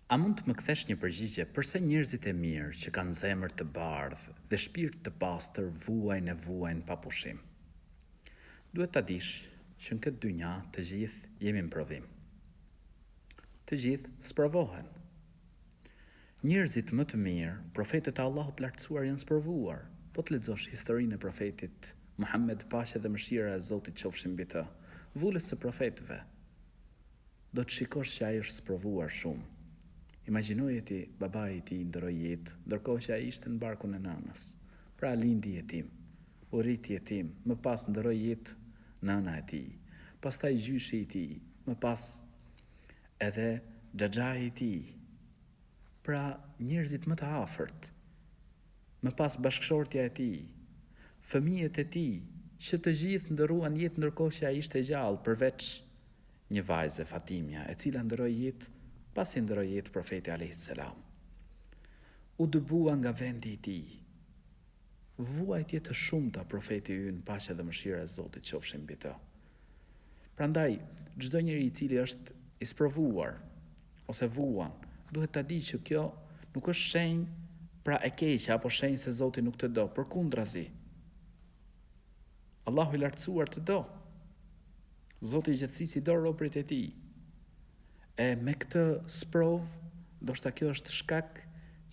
A mund të më kthesh një përgjigje përse njerëzit e mirë që kanë zemër të bardhë dhe shpirt të pastër vuajnë pa pushim? Duhet ta dish që në këtë dynja të gjithë jemi në provim. Të gjithë sprovohen. Njerëzit më të mirë, profetët e Allahut lartësuar janë sprovuar. Po të lexosh historinë e profetit Muhammed, paqja dhe mëshira e Zotit qofshin mbi të, vullës së profetëve, do të shikosh që ai është sprovuar shumë. Imagjinoje ti babai i tij ndroi jetë, ndërkohë që ai ishte në barkun e nanës. Pra lindi jetim, u rrit jetim, më pas ndroi jetë nëna e tij, pastaj gjyshi i tij, më pas edhe xhaxhai i tij. Pra njerëzit më të afërt, më pas bashkëshortja e tij, fëmijët e tij, që të gjithë ndëruan jetë ndërkohë që ai ishte gjallë, përveç një vajze, Fatimja, e cila ndroi jetë pasi ndroi jetë profeti alayhis salam. U dëbua nga vendi i tij. Vuajtje të shumta profeti ynë, paqja dhe mëshira e Zotit qofshin mbi të. Prandaj, çdo njeri i cili është i sprovuar ose vuan, duhet ta di që kjo nuk është shenjë pra e keqe apo shenjë se Zoti nuk të do, përkundrazi. Allahu i lartësuar të do. Zoti i gjithësisë i do robërit e tij. E me këtë sprov, ndoshta kjo është shkak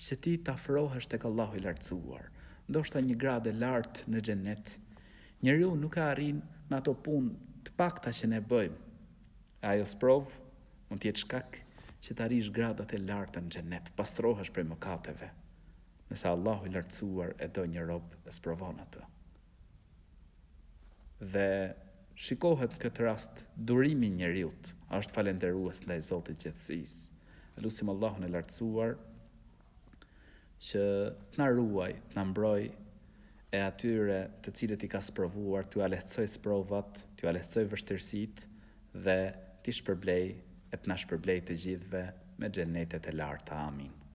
që ti të afrohesh tek Allahu i lartësuar. Ndoshta një gradë e lartë në xhenet. Njeriu nuk ka arrin në ato punë të pakta që ne bëjmë. Ajo sprov mund të jetë shkak që të arrish gradat e larta në xhenet, pastrohesh prej mëkateve. Nëse Allahu i lartësuar e do një rob, e sprovon atë. Dhe shikohet në këtë rast durimi i njeriut, është falendërues ndaj Zotit gjithësisë. Lutim Allahun e lartësuar që të na ruaj, të na mbroj e atyre të cilët i ka sprovuar, t'u lehtësoj sprovat, t'u lehtësoj vështirësitë dhe t'i shpërblej e të na shpërblej të gjithëve me xhenetet e larta. Amin.